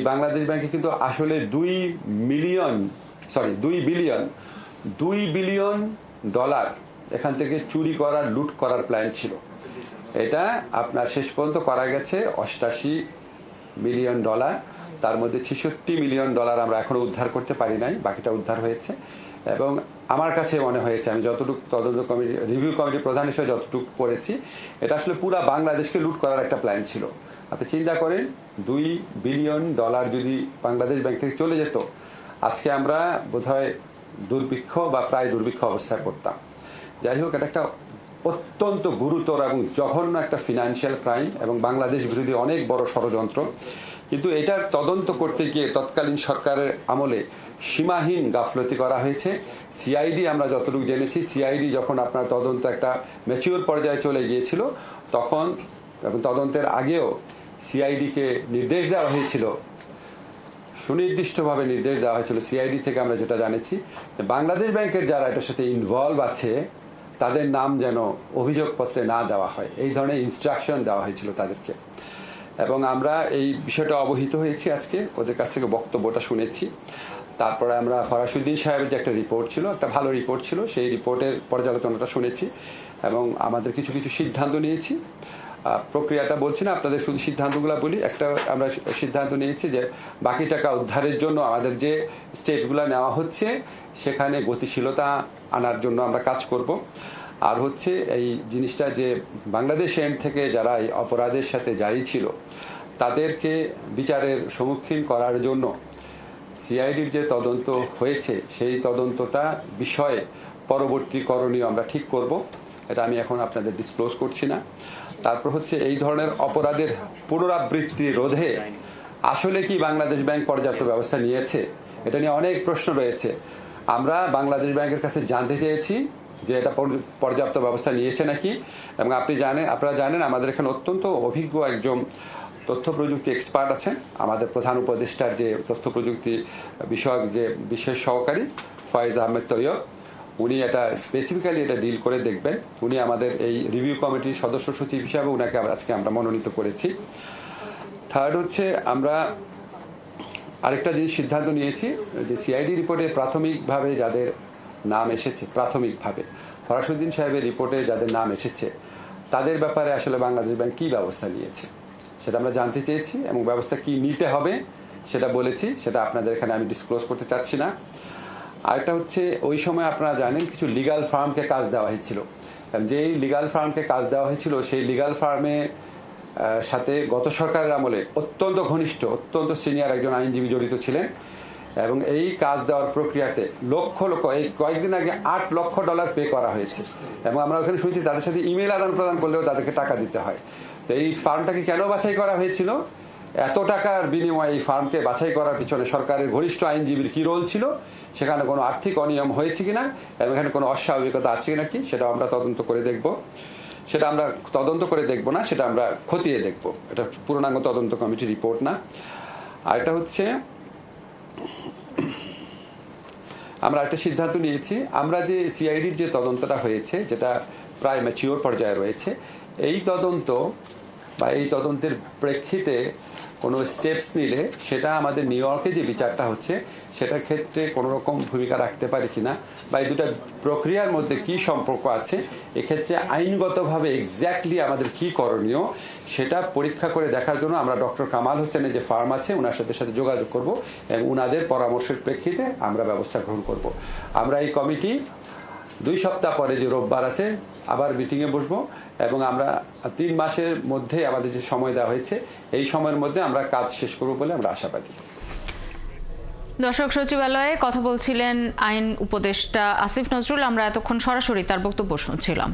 বাংলাদেশ ব্যাংকে কিন্তু আসলে 2 বিলিয়ন ডলার এখান থেকে চুরি করার, লুট করার প্ল্যান ছিল। এটা আপনার শেষ পর্যন্ত করা গেছে 88 মিলিয়ন ডলার। তার মধ্যে 66 মিলিয়ন ডলার আমরা এখনো উদ্ধার করতে পারি নাই, বাকিটা উদ্ধার হয়েছে। এবং আমার কাছে মনে হয়েছে, আমি যতটুকু তদন্ত কমিটি, রিভিউ কমিটির প্রধান হিসেবে যতটুকু পড়েছি, এটা আসলে পুরা বাংলাদেশকে লুট করার একটা প্ল্যান ছিল। আপনি চিন্তা করেন, 2 বিলিয়ন ডলার যদি বাংলাদেশ ব্যাংক থেকে চলে যেত, আজকে আমরা বোধহয় দুর্ভিক্ষ বা প্রায় দুর্ভিক্ষ অবস্থায় পড়তাম। যাই হোক, এটা একটা অত্যন্ত গুরুতর এবং জঘন্য একটা ফিনান্সিয়াল ক্রাইম এবং বাংলাদেশ বিরোধী অনেক বড় ষড়যন্ত্র। কিন্তু এটার তদন্ত করতে গিয়ে তৎকালীন সরকারের আমলে সীমাহীন গাফলতি করা হয়েছে। সিআইডি, আমরা যতটুকু জেনেছি, সিআইডি যখন আপনার তদন্ত একটা ম্যাচিওর পর্যায়ে চলে গিয়েছিল, তখন এবং তদন্তের আগেও সিআইডিকে নির্দেশ দেওয়া হয়েছিল, সুনির্দিষ্টভাবে নির্দেশ দেওয়া হয়েছিল সিআইডি থেকে আমরা যেটা জানেছি, বাংলাদেশ ব্যাংকের যারা এটার সাথে ইনভলভ আছে তাদের নাম যেন অভিযোগপত্রে না দেওয়া হয়, এই ধরনের ইনস্ট্রাকশন দেওয়া হয়েছিল তাদেরকে। এবং আমরা এই বিষয়টা অবহিত হয়েছি, আজকে ওদের কাছ থেকে বক্তব্যটা শুনেছি। তারপরে আমরা ফরাসুদ্দিন সাহেবের যে একটা রিপোর্ট ছিল, একটা ভালো রিপোর্ট ছিল, সেই রিপোর্টের পর্যালোচনাটা শুনেছি এবং আমাদের কিছু কিছু সিদ্ধান্ত নিয়েছি। প্রক্রিয়াটা বলছি না, আপনাদের শুধু সিদ্ধান্তগুলো বলি। একটা আমরা সিদ্ধান্ত নিয়েছি যে বাকি টাকা উদ্ধারের জন্য আমাদের যে স্টেপগুলো নেওয়া হচ্ছে সেখানে গতিশীলতা আনার জন্য আমরা কাজ করব। আর হচ্ছে এই জিনিসটা যে বাংলাদেশ এন্ড থেকে যারা এই অপরাধের সাথে জড়িত ছিল তাদেরকে বিচারের সম্মুখীন করার জন্য সিআইডির যে তদন্ত হয়েছে সেই তদন্তটা বিষয়ে পরবর্তী করণীয় আমরা ঠিক করব। এটা আমি এখন আপনাদের ডিসক্লোজ করছি না। তারপর হচ্ছে এই ধরনের অপরাধের পুনরাবৃত্তি রোধে আসলে কি বাংলাদেশ ব্যাংক পর্যাপ্ত ব্যবস্থা নিয়েছে, এটা নিয়ে অনেক প্রশ্ন রয়েছে। আমরা বাংলাদেশ ব্যাংকের কাছে জানতে চেয়েছি যে এটা পর্যাপ্ত ব্যবস্থা নিয়েছে নাকি। এবং আপনারা জানেন আমাদের এখানে অত্যন্ত অভিজ্ঞ একজন তথ্য প্রযুক্তি এক্সপার্ট আছেন, আমাদের প্রধান উপদেষ্টার যে তথ্য প্রযুক্তি বিষয়ক যে বিশেষ সহকারী ফয়েজ আহমেদ তৈয়ব, উনি এটা স্পেসিফিক্যালি এটা ডিল করে দেখবেন। উনি আমাদের এই রিভিউ কমিটির সদস্য সচিব হিসাবে উনাকে আজকে আমরা মনোনীত করেছি। থার্ড হচ্ছে আমরা আরেকটা জিনিস সিদ্ধান্ত নিয়েছি যে সিআইডি রিপোর্টে প্রাথমিকভাবে যাদের নাম এসেছে, প্রাথমিকভাবে ফরাসুদ্দিন সাহেবের রিপোর্টে যাদের নাম এসেছে তাদের ব্যাপারে আসলে বাংলাদেশ ব্যাংক কী ব্যবস্থা নিয়েছে সেটা আমরা জানতে চেয়েছি এবং ব্যবস্থা কি নিতে হবে সেটা বলেছি। সেটা আপনাদের এখানে আমি ডিসক্লোজ করতে চাচ্ছি না। আরেকটা হচ্ছে, ওই সময় আপনারা জানেন কিছু লিগ্যাল ফার্মকে কাজ দেওয়া হয়েছিল। যেই লিগ্যাল ফার্মকে কাজ দেওয়া হয়েছিল সেই লিগ্যাল ফার্মে সাথে গত সরকারের আমলে অত্যন্ত ঘনিষ্ঠ, অত্যন্ত সিনিয়র একজন আইনজীবী জড়িত ছিলেন এবং এই কাজ দেওয়ার প্রক্রিয়াতে লক্ষ লক্ষ, এই কয়েকদিন আগে $8 লক্ষ পে করা হয়েছে। এবং আমরা ওখানে শুনছি তাদের সাথে ইমেল আদান প্রদান করলেও তাদেরকে টাকা দিতে হয়। তো এই ফার্মটাকে কেন বাছাই করা হয়েছিল, এত টাকার বিনিময়ে এই ফার্মকে বাছাই করার পিছনে সরকারের ঘনিষ্ঠ আইনজীবীর কী রোল ছিল, সেখানে কোনো আর্থিক অনিয়ম হয়েছে কিনা এবং এখানে কোনো অস্বাভাবিকতা আছে কিনা কি, সেটা আমরা তদন্ত করে দেখব। সেটা আমরা তদন্ত করে দেখব না, সেটা আমরা খতিয়ে দেখব। এটা পূর্ণাঙ্গ তদন্ত কমিটির রিপোর্ট না। আর এটা হচ্ছে আমরা একটা সিদ্ধান্ত নিয়েছি, আমরা যে সিআইডির যে তদন্তটা হয়েছে যেটা প্রায় ম্যাচিওর পর্যায়ে রয়েছে, এই তদন্ত বা এই তদন্তের প্রেক্ষিতে কোনো স্টেপস নিলে সেটা আমাদের নিউ ইয়র্কে যে বিচারটা হচ্ছে সেটার ক্ষেত্রে কোনো রকম ভূমিকা রাখতে পারে কিনা বা এই দুটা প্রক্রিয়ার মধ্যে কি সম্পর্ক আছে, এক্ষেত্রে আইনগতভাবে এক্স্যাক্টলি আমাদের কি করণীয় সেটা পরীক্ষা করে দেখার জন্য আমরা ডক্টর কামাল হোসেনের যে ফার্ম আছে ওনার সাথে যোগাযোগ করব এবং ওনাদের পরামর্শের প্রেক্ষিতে আমরা ব্যবস্থা গ্রহণ করব। আমরা এই কমিটি 2 সপ্তাহ পরে যে রোববার আছে আবার মিটিংয়ে বসবো এবং আমরা 3 মাসের মধ্যে আমাদের যে সময় দেওয়া হয়েছে এই সময়ের মধ্যে আমরা কাজ শেষ করব বলে আমরা আশাবাদী। দর্শক, সচিবালয়ে কথা বলছিলেন আইন উপদেষ্টা আসিফ নজরুল। আমরা এতক্ষণ সরাসরি তার বক্তব্য শুনছিলাম।